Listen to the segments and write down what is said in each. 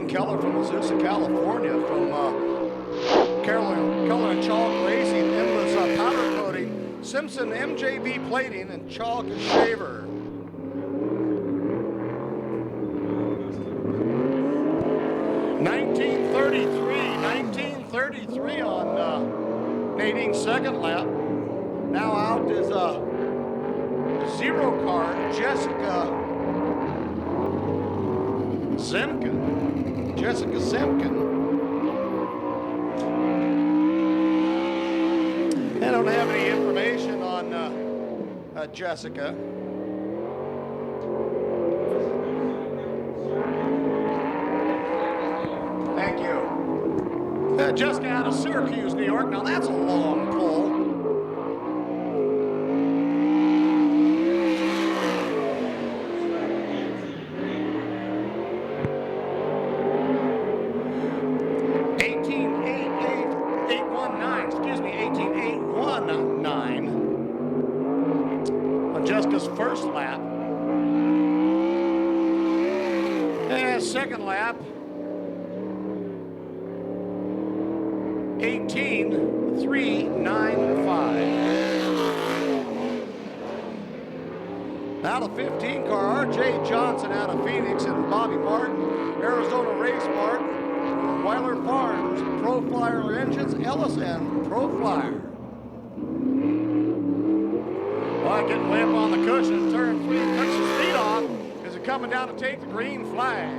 Ryan Keller from Azusa, California, from Keller and Chalk Racing, Endless Powder Coating, Simpson MJB Plating, and Chalk Shaver. .1933 on Nadine's second lap. Now out is zero car, Jessica Zemkin. I don't have any information on Jessica. Thank you. Jessica out of Syracuse, New York. Now that's a long pull. First lap. And second lap, 18.395. Now the 15 car, R.J. Johnson out of Phoenix and Bobby Martin, Arizona Race Park, Weiler Farms, Pro Flyer Engines, Ellis and Pro Flyer. Getting way up on the cushion, turn 3, cuts the speed off as they're coming down to take the green flag.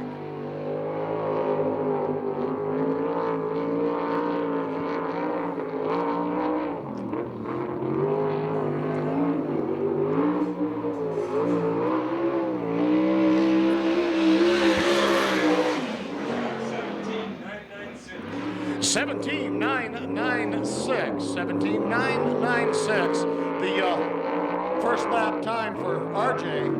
.17.996. The first lap time for RJ.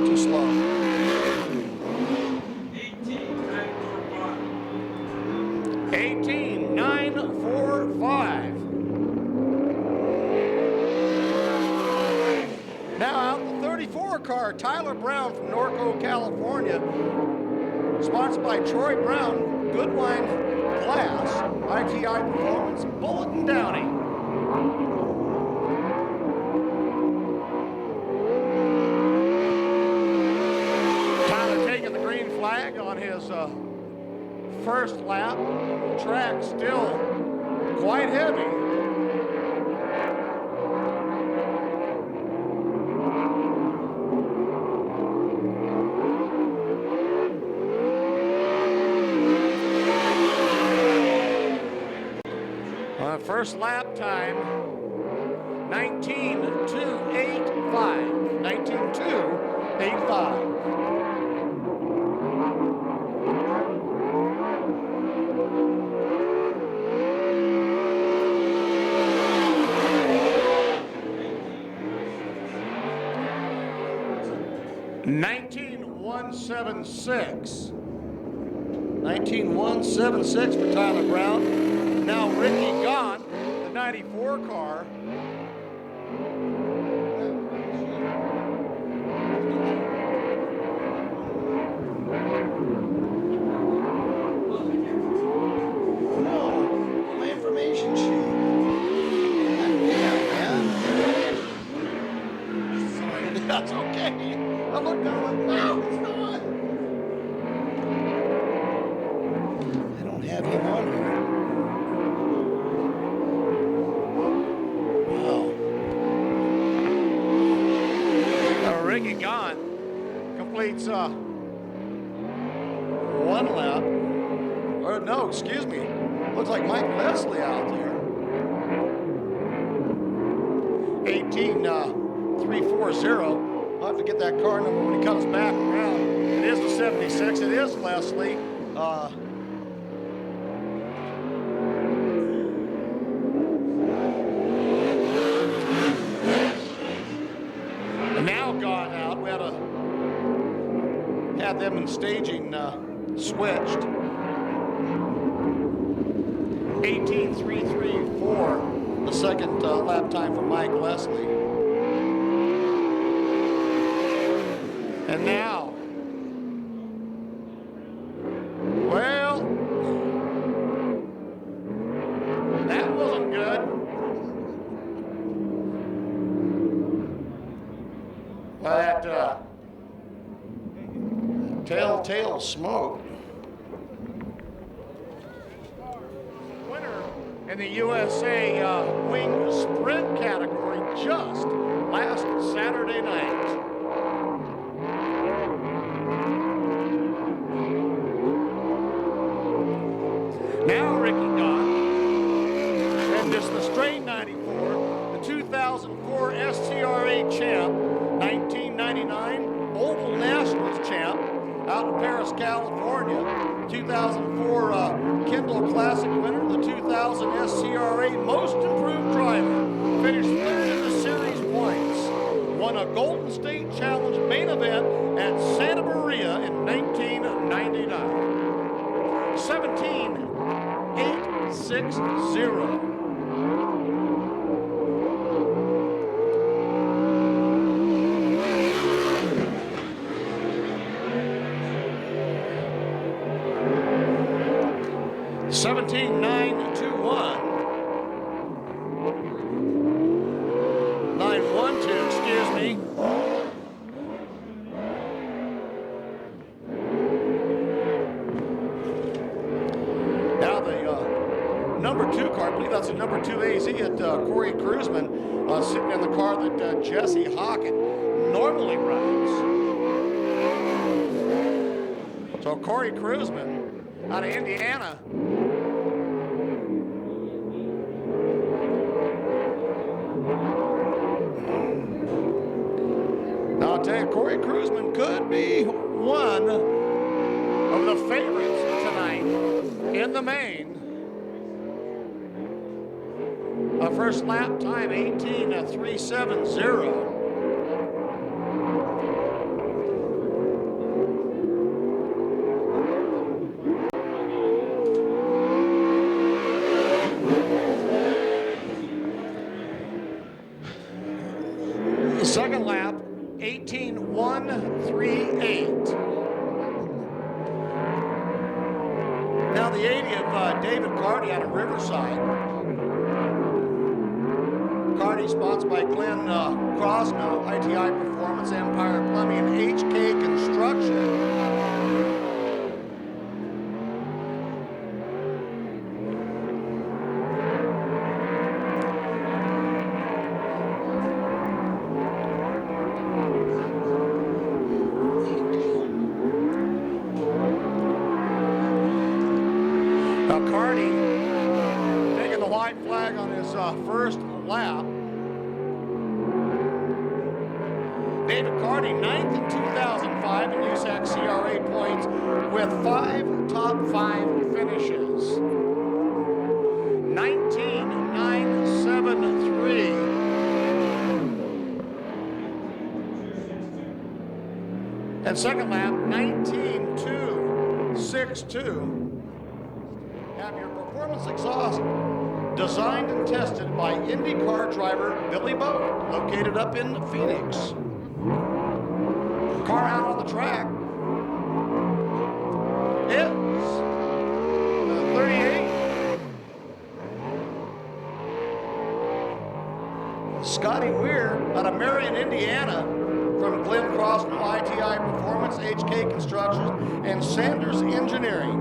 Too slow. 18.945. Now out the 34 car, Tyler Brown from Norco, California. Sponsored by Troy Brown, Goodwine Glass, ITI Performance, Bullet and Downey. Tyler taking the green flag on his first lap. Track still quite heavy. First lap time, 19.285. 19.285. .19.176. 19.176 for Tyler Brown. Now Ricky Gahn, the 94 car. No, my information sheet. That's okay. I looked down like, no, it's not. I don't have him on here. Ricky Gahn completes one lap. Or no, excuse me. Looks like Mike Leslie out there. 18.340. I'll have to get that car number when he comes back around. It is the 76. It is Leslie. Now gone out. We had them in staging switched. 18.334, the second lap time for Mike Leslie. And now, well, that wasn't good. Well, that telltale smoke. Winner in the USA wing sprint category just last Saturday night. Now Ricky Gott, and this the straight 94, the 2004 SCRA champ, 1999 Oval Nationals champ out in Paris, California, 2004 Kindle Classic winner, the 2000 SCRA Most Improved Driver, finished third in the series points, won a Golden State Challenge main event at Santa Maria in 1999. 17-8-6-0. Seventeen, 9-2-1. 9-1-2, excuse me. Now the number 2 car, I believe that's the number 2 AZ at Corey Cruzman, sitting in the car that Jesse Hockett normally rides. So Corey Cruzman out of Indiana. Now I'll tell you, Corey Cruzman could be one of the favorites tonight in the main. First lap time 18-3-7-0. Second lap, 18-1-3-8. Now the 80 of David Carty out of Riverside. Carty sponsored by Glenn Crosno, ITI Performance, Empire Plumbing, and HK Construction. Carty taking the white flag on his first lap. David Carty, 9th in 2005 in USAC CRA points with 5 top 5 finishes. 19-9-7-3. And second lap, 19-2-6-2. Have your performance exhaust designed and tested by IndyCar driver Billy Boat, located up in Phoenix. Car out on the track is the 38. Scotty Weir out of Marion, Indiana, from Glenn Crosno, ITI Performance, HK Construction, and Sanders Engineering.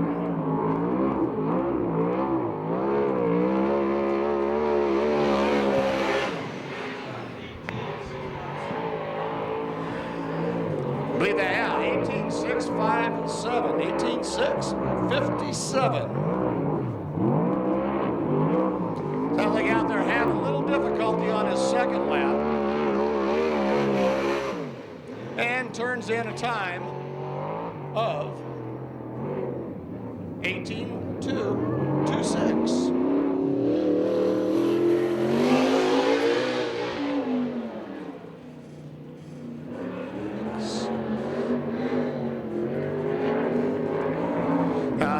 Believe that, yeah, 18-6-5-7, 18-6-57. Sounds like out there having a little difficulty on his second lap. And turns in a time of 18-2-2-6.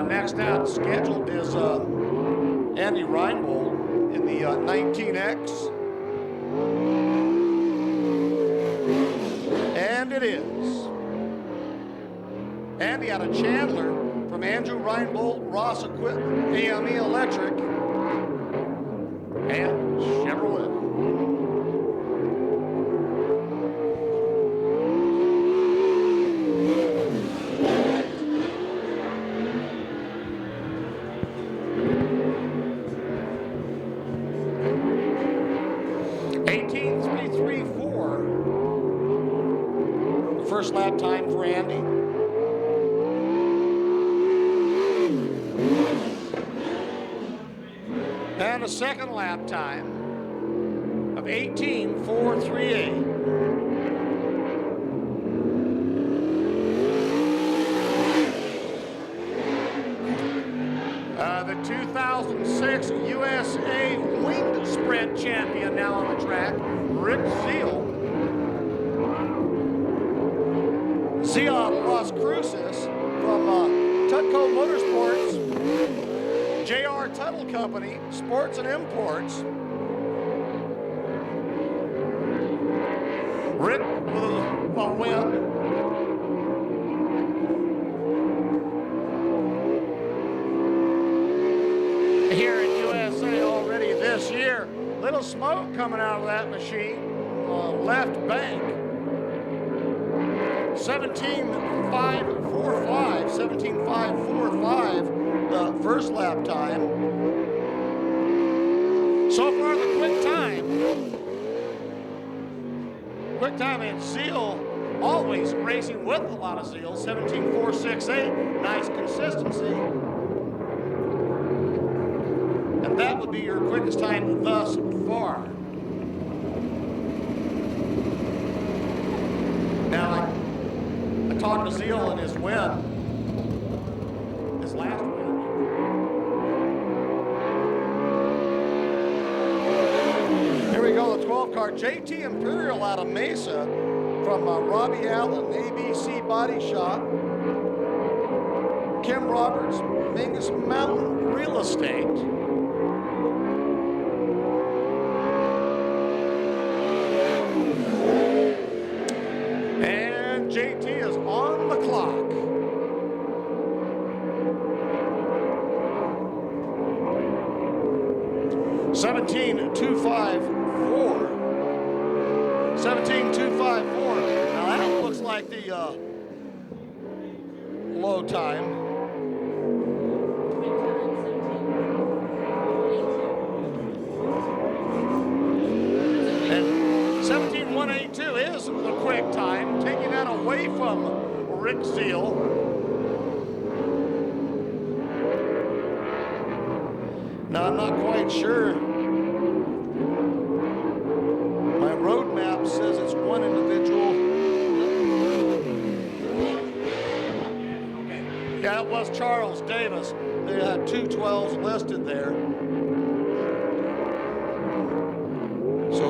Next out scheduled is Andy Reinbold in the 19X. And it is Andy out of Chandler from Andrew Reinbold, Ross Equipment, AME Electric, and Chevrolet. First lap time for Andy. And a second lap time of 18.438. The 2006 USA Winged Sprint champion now on the track, Rick Zeal. Zion Las Cruces from Tutco Motorsports, JR Tuttle Company, Sports and Imports. Rick with a win. Here in USA already this year. Little smoke coming out of that machine. Left bank. 17.545, the first lap time. So far the quick time and Zeal, always racing with a lot of zeal, 17.468, nice consistency. And that would be your quickest time thus far. Now, I talked to Zeal in his win, his last win. Here we go, the 12 car, JT Imperial out of Mesa from Robbie Allen, ABC Body Shop. Kim Roberts, Mingus Mountain Real Estate. JT is on the clock. (17.254). 17.254. Now that looks like the low time. And 17.182 is the quick time, taking that away from Rick Zeal. Now, I'm not quite sure. My road map says it's one individual. Yeah, it was Charles Davis. They had two 12s listed there.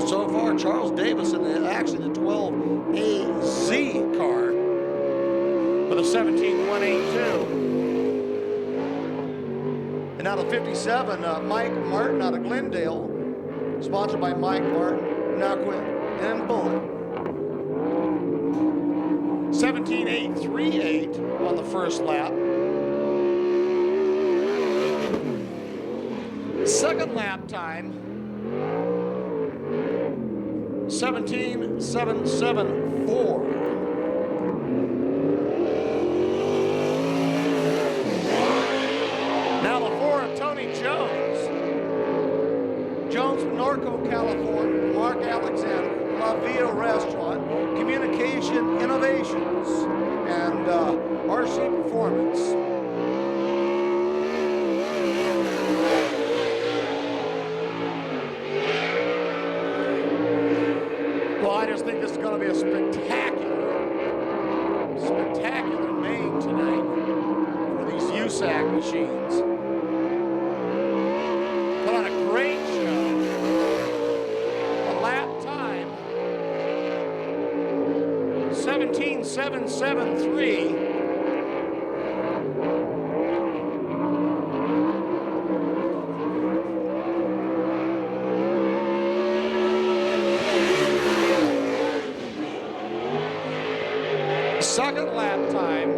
So far, Charles Davis in actually the 12AZ car with a 17.182. And out of 57, Mike Martin out of Glendale, sponsored by Mike Martin, Naquin, and Bullet. 17.838 on the first lap. Second lap time, 17.774. Now the four of Tony Jones. Jones from Norco, California, Mark Alexander, La Via Restaurant, Communication Innovations, and RC Performance. I just think this is going to be a spectacular main tonight for these USAC machines. Put on a great show. A lap time, 17.773. Second lap time,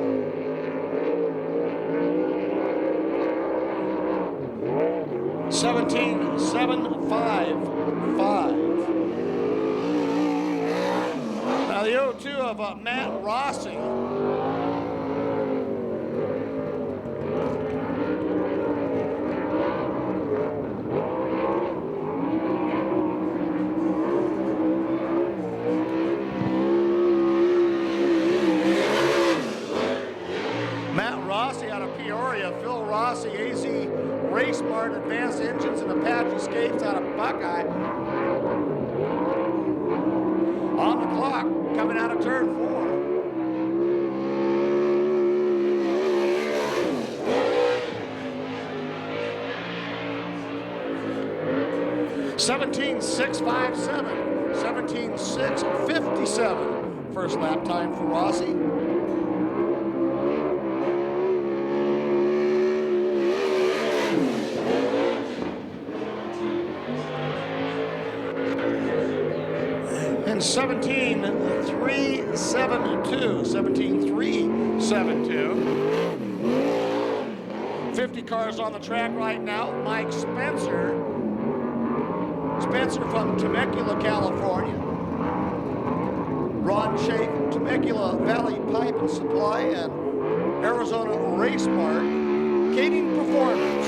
17.755. Now the 02 of Matt Rossi. Matt Rossi out of Peoria, Phil Rossi, AZ Race Mart, Advanced Engines, and Apache Escapes out of Buckeye. On the clock, coming out of turn 4. (17.657), 17.657. First lap time for Rossi. And 17.372, 17.372. 50 cars on the track right now. Mike Spencer from Temecula, California. Ron Schaefer, Temecula Valley Pipe and Supply, and Arizona Race Mart. Kading Performance.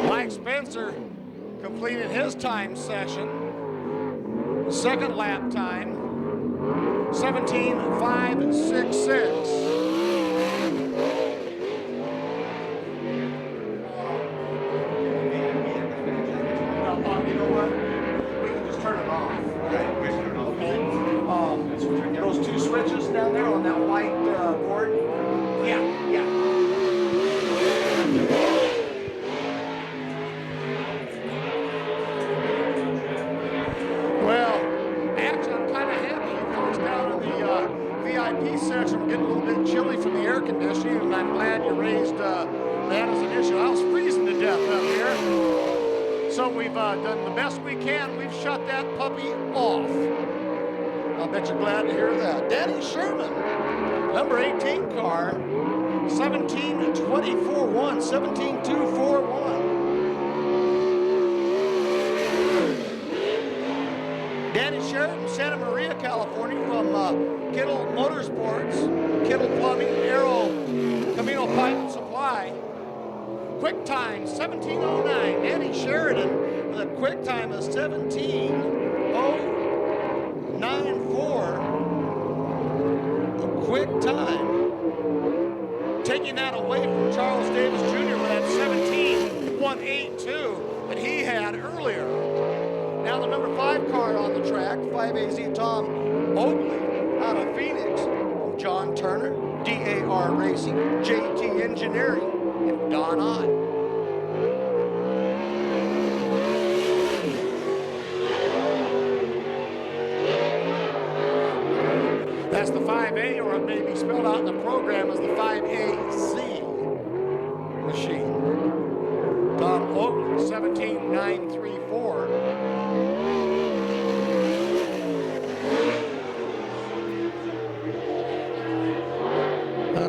Mike Spencer completed his time session. Second lap time, 17.566. Those two switches down there on that white board. Yeah. Well, actually, I'm kind of happy you folks down in the VIP section. We're getting a little bit chilly from the air conditioning, and I'm glad you raised that as an issue. I was freezing to death up here. So we've done the best we can. We've shut that puppy off. I'll bet you're glad to hear that. Danny Sherman, number 18 car, 17.241, 17.241. Danny Sheridan, Santa Maria, California, from Kittle Motorsports, Kittle Plumbing, Aero, Camino Pipe and Supply. Quick time, 17.09. Danny Sheridan with a quick time of 17.094. A quick time. Taking that away from Charles Davis Jr. with that 17.182 that he had earlier. Now the number 5 car on the track, 5AZ Tom Oakley out of Phoenix. John Turner, DAR Racing, JT Engineering, and Don Ott. That's the 5A, or it may be spelled out in the program as the 5AC machine. Tom Oakley, 17.934.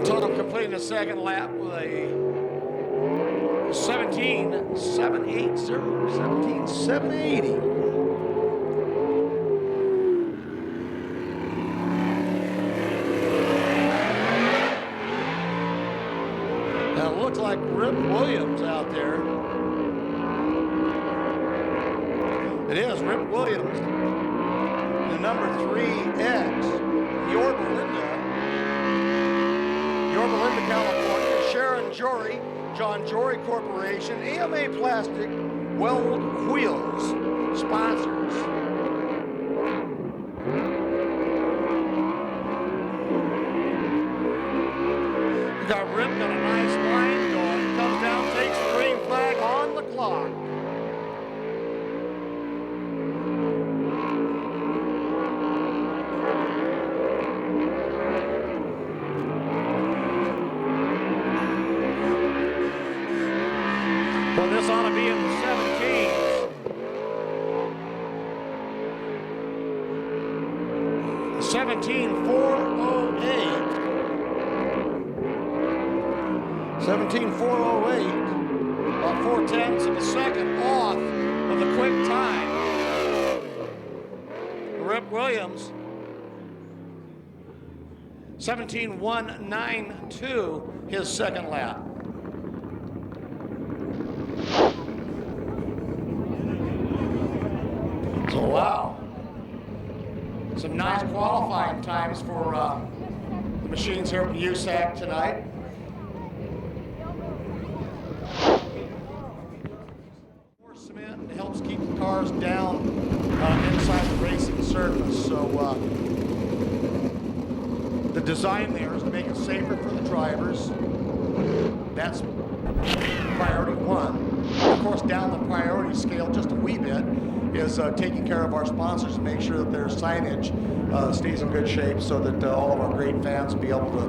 Tom completing the second lap with a 17.780, 17.780. Now it looks like Rip Williams out there. It is Rip Williams, the number 3X, Yorba Linda, California. Sharon Jory, John Jory Corporation, AMA Plastic, Weld Wheels, sponsors. Got Rip, got a nice line going. Comes down, takes the green flag on the clock. Well, this ought to be in the 17s. 17.408. 17.408. About 4/10 of a second off of the quick time. Rip Williams. 17.192, his second lap. So, wow. Some nice qualifying times for the machines here at USAC tonight. More cement helps keep the cars down inside the racing surface. So the design there is to make it safer for the drivers. That's priority one. Of course, down the priority scale just a wee bit is taking care of our sponsors and make sure that their signage stays in good shape so that all of our great fans will be able to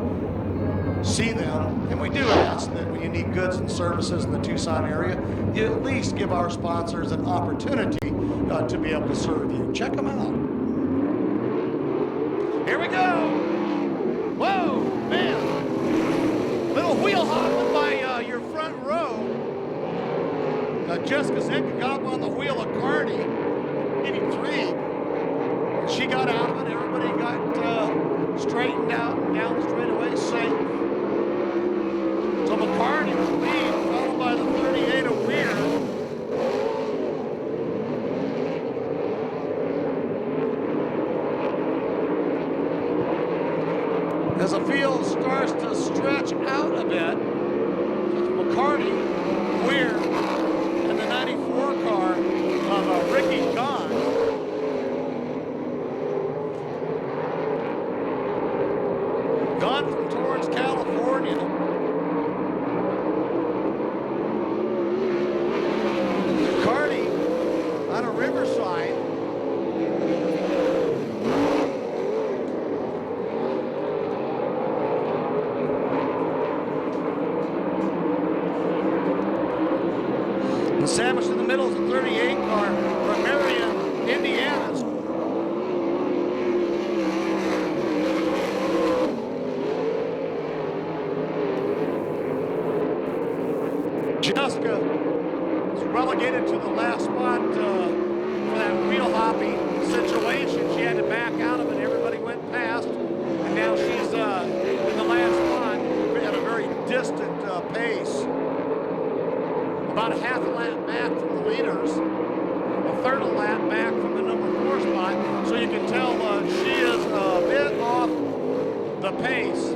see them. And we do ask that when you need goods and services in the Tucson area, you at least give our sponsors an opportunity to be able to serve you. Check them out. Here we go. Whoa, man. Little wheel hopping by your front row. Jessica Zinka got up on the wheel of Carney, 83. She got out of it. Everybody got straightened out and down the straightaway safe. So McCartney was lead, followed by the 38 of Weir. As the field starts to stretch out a bit, McCartney, Weir, and the 94 car of Ricky Gahn. Gahn from Torrance, California. Carney out of Riverside. And sandwiched in the middle is a 38 car from Marion, Indiana. Jessica was relegated to the last spot for that wheel hopping situation. She had to back out of it. Everybody went past, and now she's in the last spot at a very distant pace. About a half a lap back from the leaders, a third of a lap back from the number 4 spot, so you can tell she is a bit off the pace.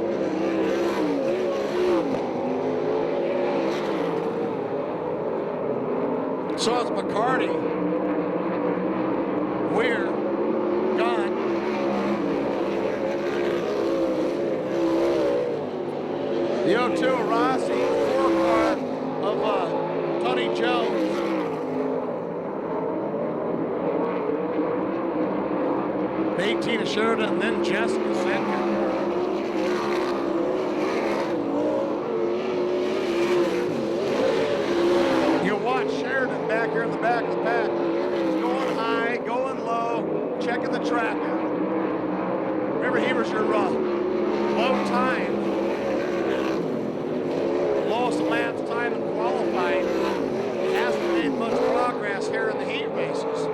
So it's McCarty, Weir, Gahn. The 02 of Rossi, the 4 car of Tony Jones. The 18 of Sheridan, and then Jessica Zinka. Sheridan back here in the back of the pack. He's going high, going low, checking the track out. Remember, he was your low time. Lowest laps time in qualifying. Hasn't made much progress here in the heat races.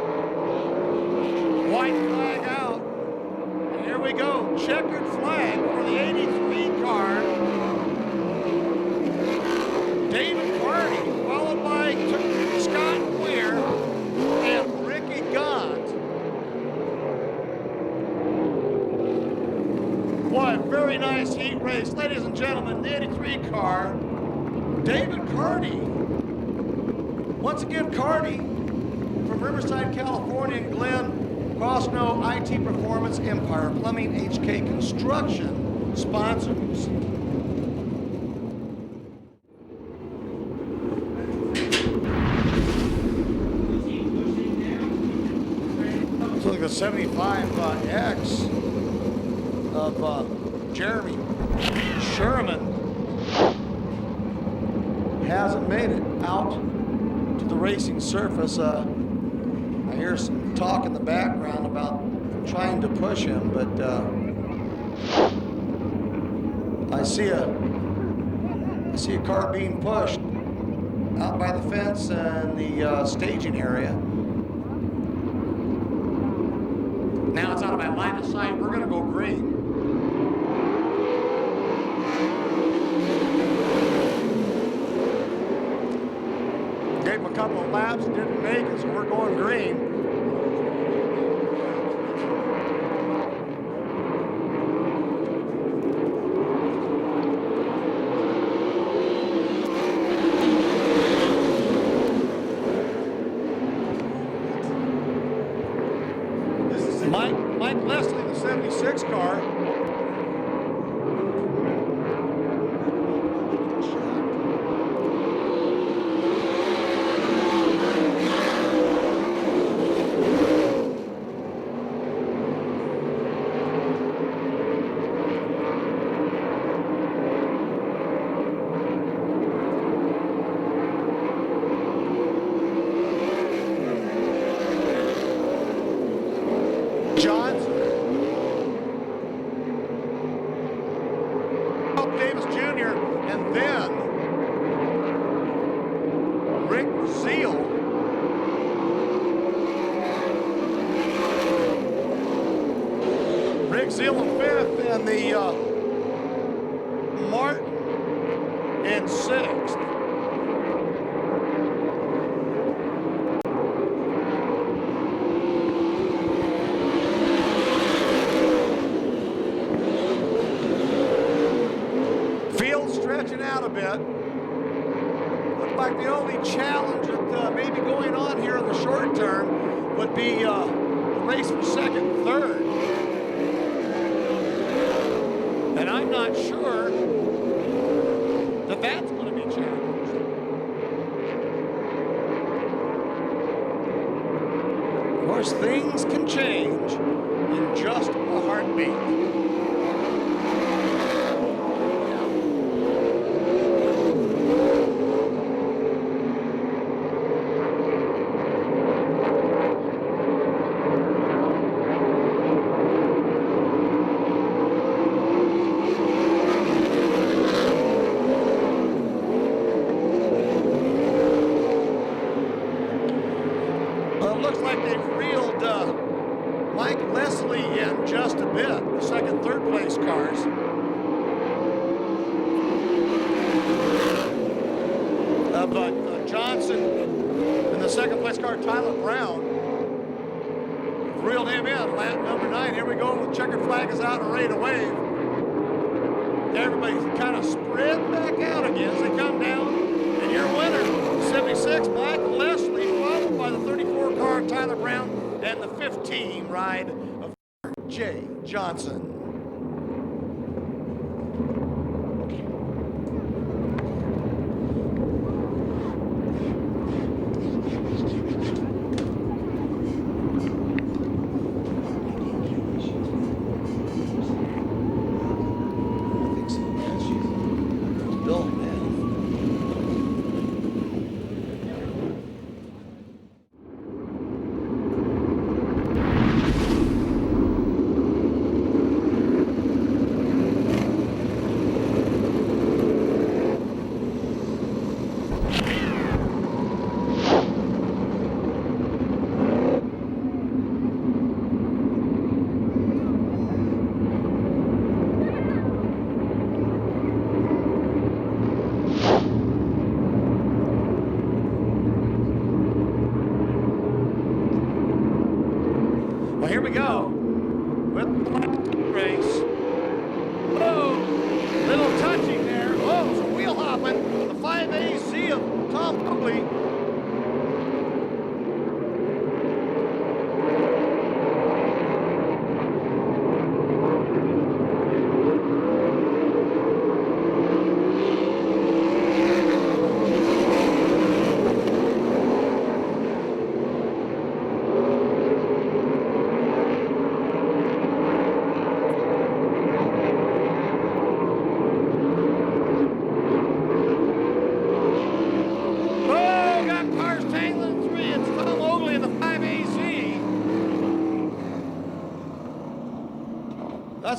White flag out. And here we go. Checkered flag for the 83 car. David Carney, followed by Scott Weir and Ricky Gahn. Boy, very nice heat race. Ladies and gentlemen, the 83 car, David Carney. Once again, Carney from Riverside, California, and Glenn Cosno, IT Performance, Empire Plumbing, HK Construction sponsors. 75X of Jeremy Sherman hasn't made it out to the racing surface. I hear some talk in the background about trying to push him, but I see a car being pushed out by the fence in the staging area. Now it's out of my line of sight. We're going to go green. Gave him a couple of laps, didn't make it, so we're going green. Mike Leslie, the 76 car. Davis Jr. and then Rick Zeal. Rick Zeal in fifth and the Martin in sixth. Stretching out a bit. Looked like the only challenge that may be going on here in the short term would be the race for second and third. And I'm not sure that that's going to be challenged. Of course, things can change in just a heartbeat. Looks like they've reeled Mike Leslie in just a bit, the second, third place cars. But Johnson and the second place car, Tyler Brown, reeled him in, lap number 9. Here we go, the checkered flag is out and ready to wave. Everybody's kind of spread back out again as they come down. And your winner, 76, Mike Leslie, followed by the 34 car, Tyler Brown, and the 15 ride of Jay Johnson. Well, here we go with the last race. Oh, little touching there. Oh, some wheel hopping. The 5AC of Tom Cooley.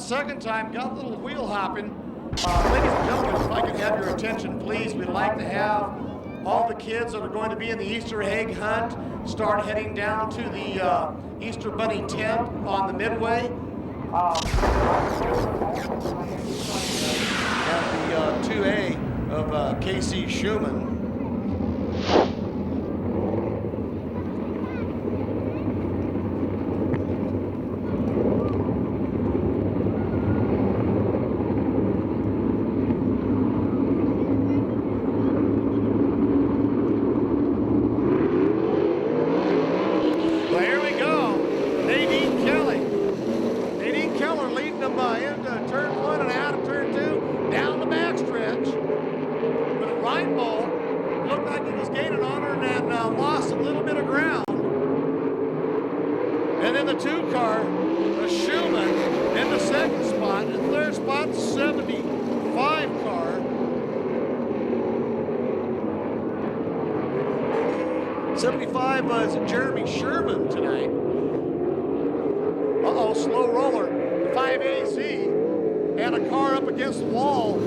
second time, got a little wheel hopping. Ladies and gentlemen, if I could have your attention, please. We'd like to have all the kids that are going to be in the Easter egg hunt start heading down to the Easter Bunny tent on the Midway. At the 2A of K.C. Schumann. And then the 2-car, the Schumann, in the second spot. In third spot, the 75 car. 75 is Jeremy Sherman tonight. Uh-oh, slow roller. The 5AZ and a car up against the wall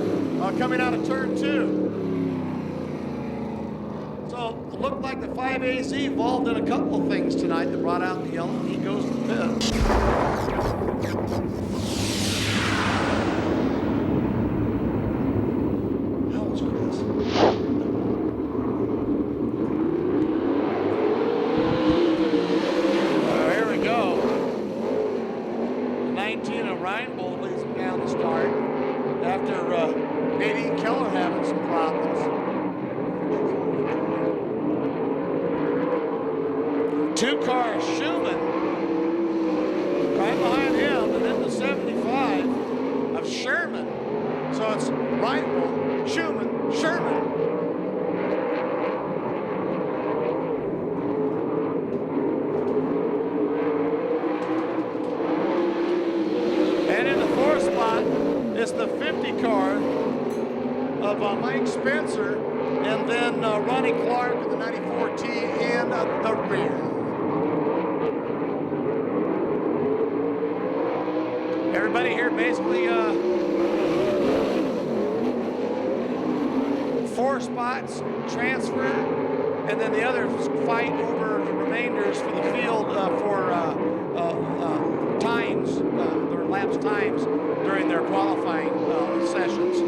coming out of turn 2. So it looked like the 5AZ involved in a couple of things tonight that brought out the yellow. He goes to the pit. How was Chris? Here we go. The 19 of Reinbold leads him down the start after Nadine Keller having some problems. 2-car Schumann right behind him, and then the 75 of Sherman. So it's Reinbold, Schumann, Sherman. And in the 4th spot, it's the 50 car of Mike Spencer, and then Ronnie Clark in the 94T in the rear. Everybody here basically 4 spots transfer, and then the others fight over the remainders for the field for times, their laps times during their qualifying sessions.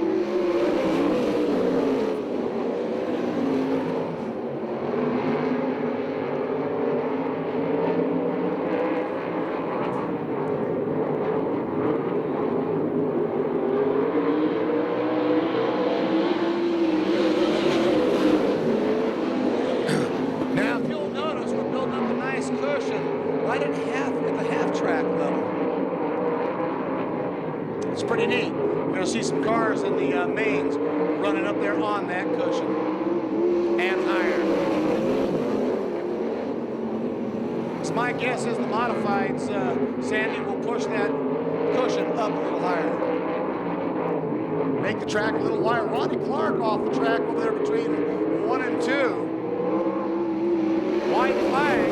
It's pretty neat. We're going to see some cars in the mains running up there on that cushion and higher. So my guess is the modifieds, Sandy, will push that cushion up a little higher. Make the track a little wider. Ronnie Clark off the track over there between 1 and 2. White flag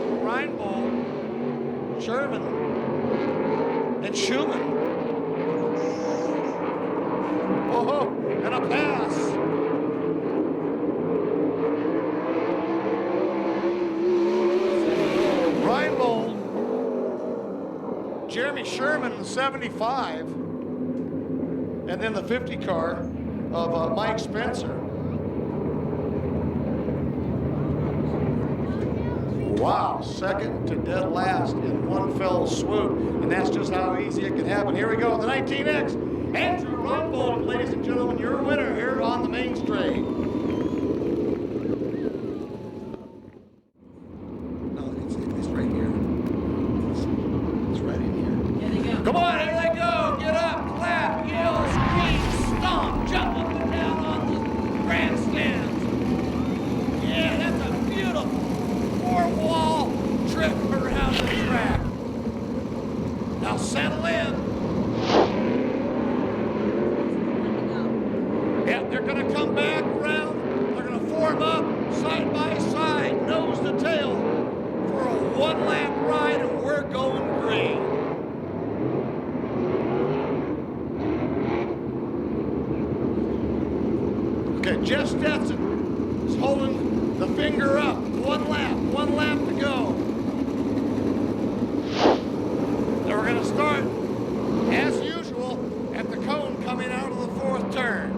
for Reinbold, Sherman, and Schumann. Oh, and a pass. Reinbold, Jeremy Sherman in the 75, and then the 50 car of Mike Spencer. Wow, second to dead last in one fell swoop, and that's just how easy it can happen. Here we go, the 19X, Andrew Reinbold, ladies and gentlemen, your winner here on the main straight. No, it's right here. It's right in here. Here they go. Come on, here they go. Get up, clap, yell, scream, stomp, jump up and down on the grandstands. Yeah, that's a beautiful 4-wall trip around the track. Now settle in. Yeah, they're going to come back around. They're going to form up side by side, nose to tail, for a 1-lap ride, and we're going green. Jeff Stetson is holding the finger up. One lap to go. So we're going to start, as usual, at the cone coming out of the fourth turn.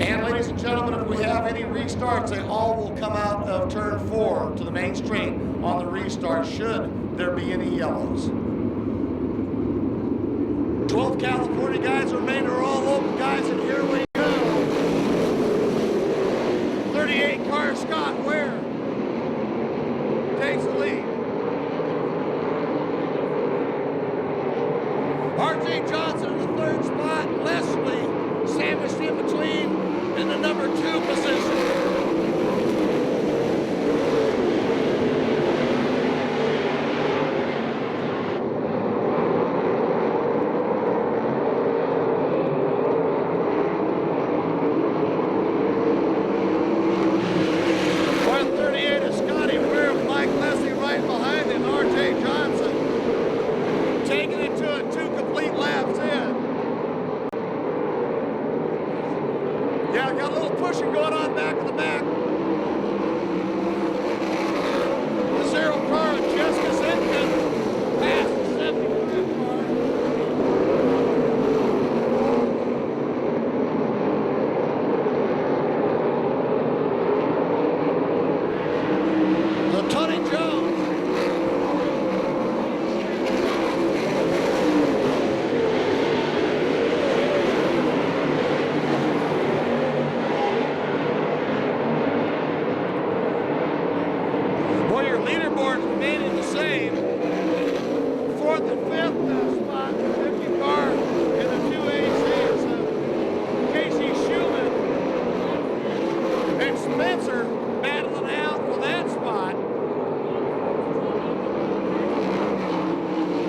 And ladies and gentlemen, if we have any restarts, they all will come out of turn 4 to the main straight on the restart, should there be any yellows. 12 California guys remain, are all open guys, and here we go. 38 car Scott Ware takes the lead. RJ Johnson in the third spot. Leslie sandwiched in between in the number 2 position. Yeah, got a little pushing going on back in the back. The 0 car, Jessica Zinkin, past the 75 car. The Tony Jones. Leaderboards remaining the same. 4th and 5th spot, 50 car in the 2AC is Casey Schumann and Spencer battling out for that spot.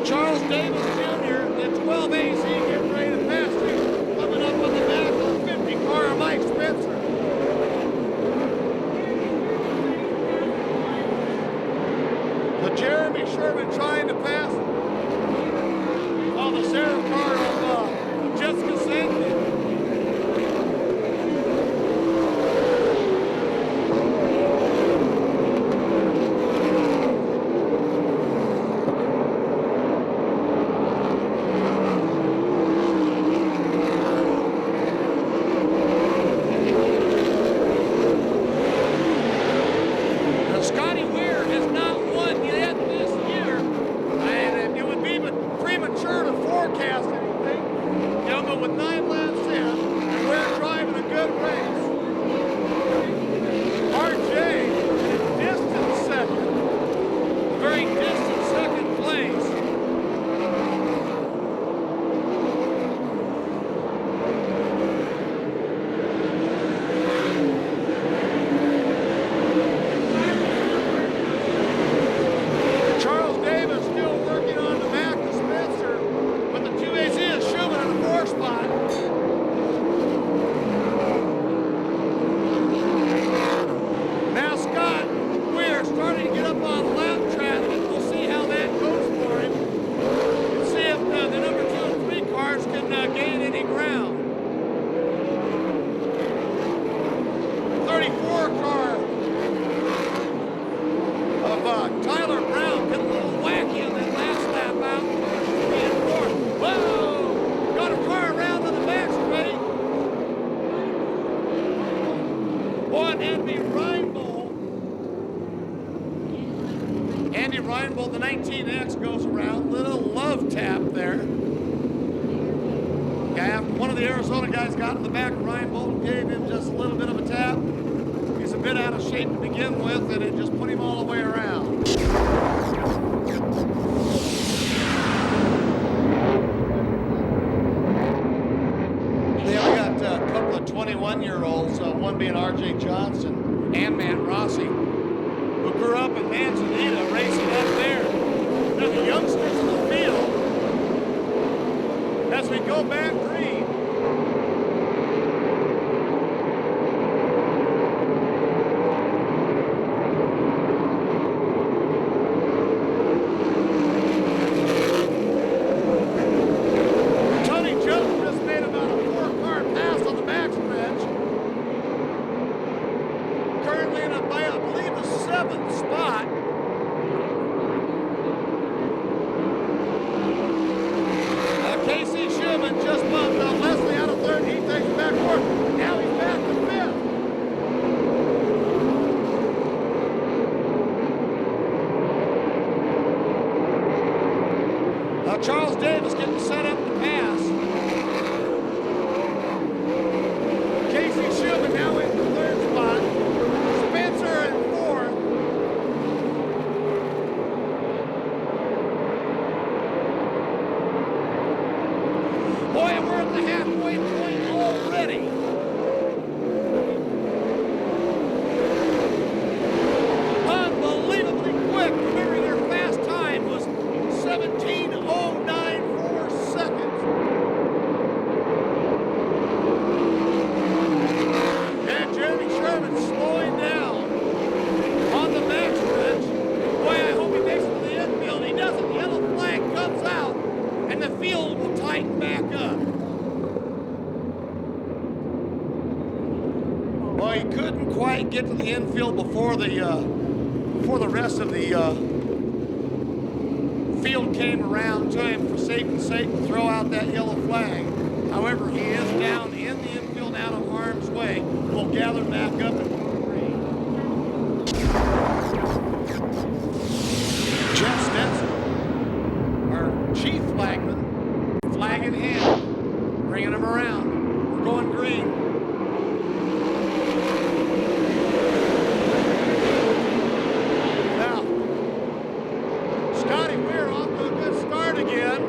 Charles Davis Jr., the 12AC, getting ready to pass him, coming up on the back of the 50 car of Mike Spencer. Jeremy Sherman trying to pass on the 0 car of Jessica Sankey. Scotty Weir has not won yet this year, and it would be premature to forecast anything. But with 9 laps in, and we're driving a good race. RJ in a distant second, a very distant second place. Tyler Brown hit a little wacky on that last lap out. 3 and 4. Whoa! Got a car around on the back already. Boy, Andy Reinbold, the 19X goes around. Little love tap there. One of the Arizona guys got in the back of Reinbold and gave him just a little bit of a tap. He's a bit out of shape to begin with, and it just put him all the way around. They only got a couple of 21-year-olds, one being R.J. Johnson and Matt Rossi, who grew up in Manzanita, racing up there. They're the youngsters in the field. As we go back green, Well, he couldn't quite get to the infield before the rest of the field came around to him for safety's sake to throw out that yellow flag. However, he is down in the infield out of harm's way. We'll gather back up and move green. Jeff Stetson, our chief flagman, flag in hand, bringing him around. We're going green. Now, Scotty Weir off to a good start again.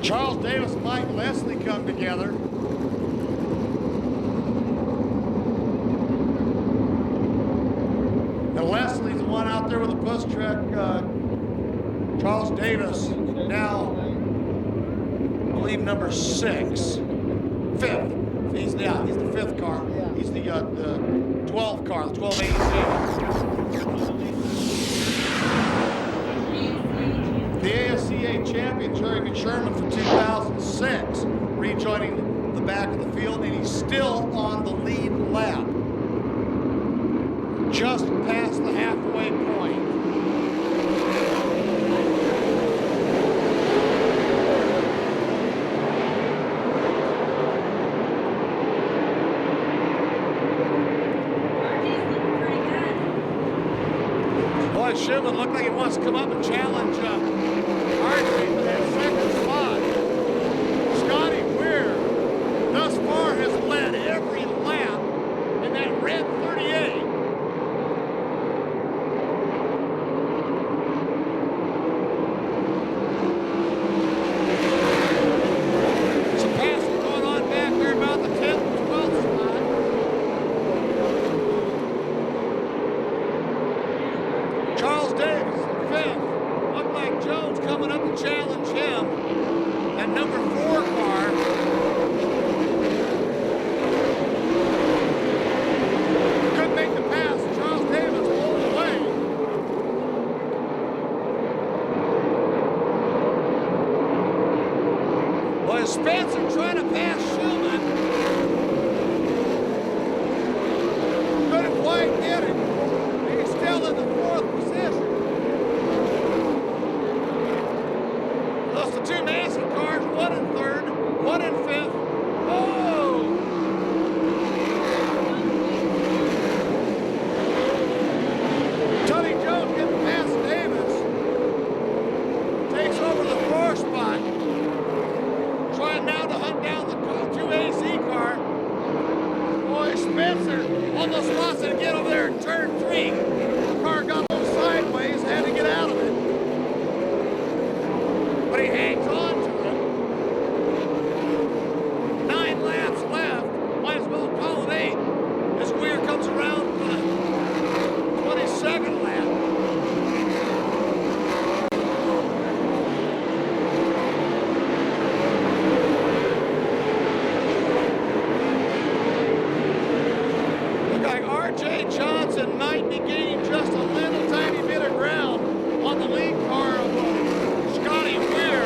Charles Davis and Mike Leslie come together. And Leslie's the one out there with the push truck. Charles Davis now, I believe, number 6. 5th. He's the 5th car. He's the 12th car, the 1286. The ASCA champion, Jeremy Sherman, for 2006, rejoining the back of the field, and he's still on the lead lap, just past the halfway point. Boy, Sherman looked like he wants to come up and challenge Archie for that second spot. Scotty Weir thus far has led every lap in that red 38. Some passing going on back there about the 10th and 12th spot. Charles Davis in 5th. Looked like Jones coming up to challenge him. That number 4 car. Couldn't make the pass. Charles Davis pulled away. Boy, Spencer trying to pass Schulman. Couldn't quite get it. He's still in the 4th position. Those the 2 Massey cars, 1 in 3rd, 1 in 5th. Oh! Tony Jones getting past Davis. Takes over the 4th spot. Trying now to hunt down the 2 AC car. Boy, Spencer almost lost it again over there in turn 3. The car got a little sideways, had to get out of it. But he hangs on to it. 9 laps left. Might as well call it 8 as Weir comes around for the 22nd lap. Look like R.J. Johnson might be gaining just a little tiny bit of ground on the lead car of Scotty Weir.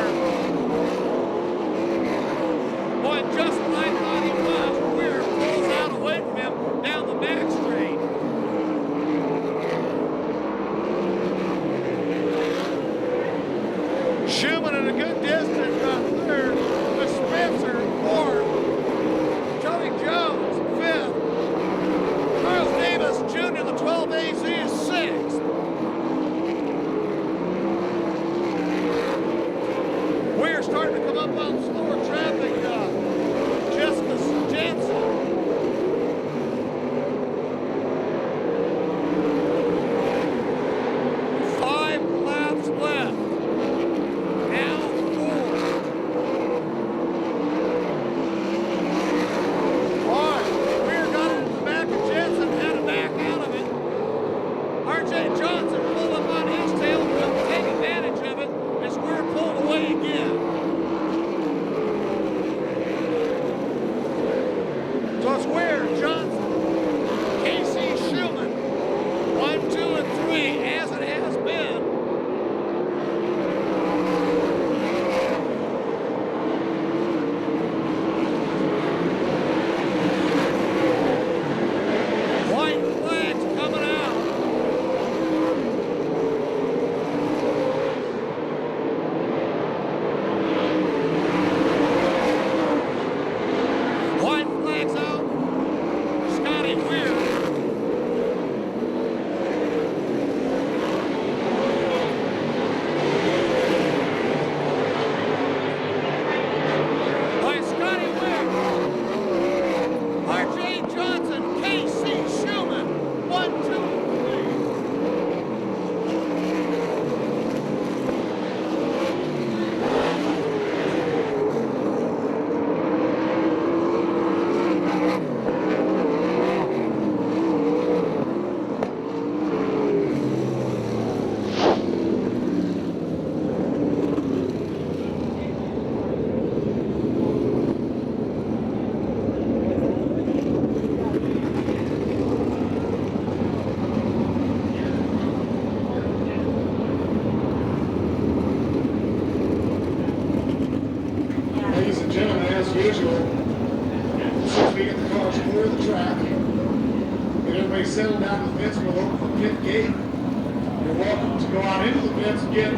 may settle down to the pits, we'll open the pit gate. You're welcome to go out into the pits and get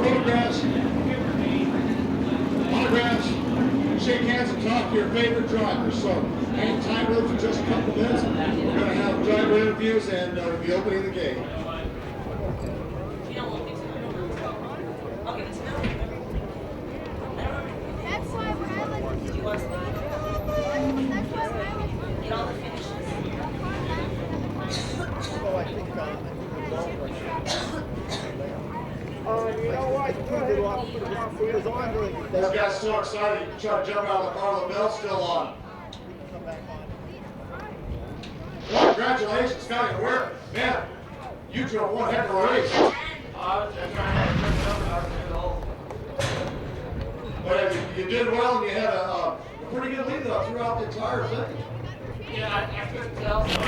photographs, autographs, shake hands and talk to your favorite drivers. So hang time road for just a couple minutes. We're going to have driver interviews and we'll be opening the gate. You know what? This guy's so excited, he tried to jump out of the car, the bell's still on. Well, congratulations, Scotty. Where, man, you drove one heck of a race. I was just trying to get the whole. But you did well, and you had a pretty good lead though throughout the entire thing. Yeah, I couldn't tell, so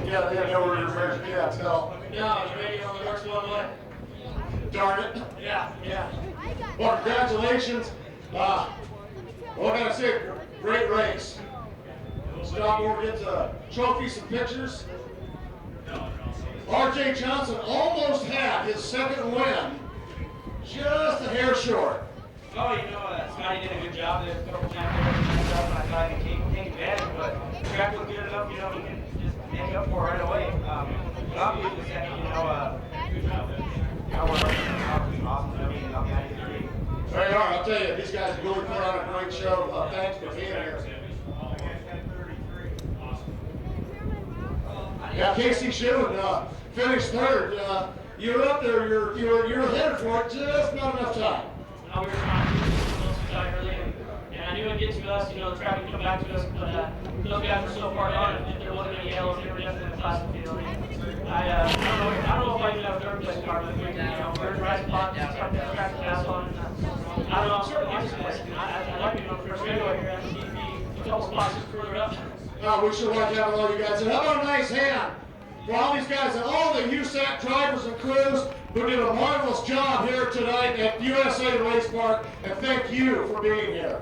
Yeah, they had no rear you can't tell. no, the radio only works one way. Darn it. Yeah. Well, congratulations. What can I say? Great race. Stop over, get trophies and pictures. R.J. Johnson almost had his second win, just a hair short. Oh, Scotty did a good job. There's a couple times there and I thought he came advantage, but the track was good enough, he can just make up for it right away. But obviously, the second, I worked awesome. I'm happy to be. There you are. I'll tell you, these guys really put on a great show. Thanks for being here. Yeah, Casey Shuen finished third. You were up there. You're headed for it. Just not enough time. We were trying to do most of the time early, and I knew it'd get to us. The track would come back to us, but those guys were so far gone. If there wasn't any yellows, they were definitely in the class field. I don't know if I could have a third place car, but third right spot, start that track pass on. I don't know. I'm sort of interested. I'd like to go for a Speedway here and see a couple spots just further up. We sure like having all you guys. And how about a nice hand for all these guys and all the USAC drivers and crews who did a marvelous job here tonight at USA Race Park. And thank you for being here.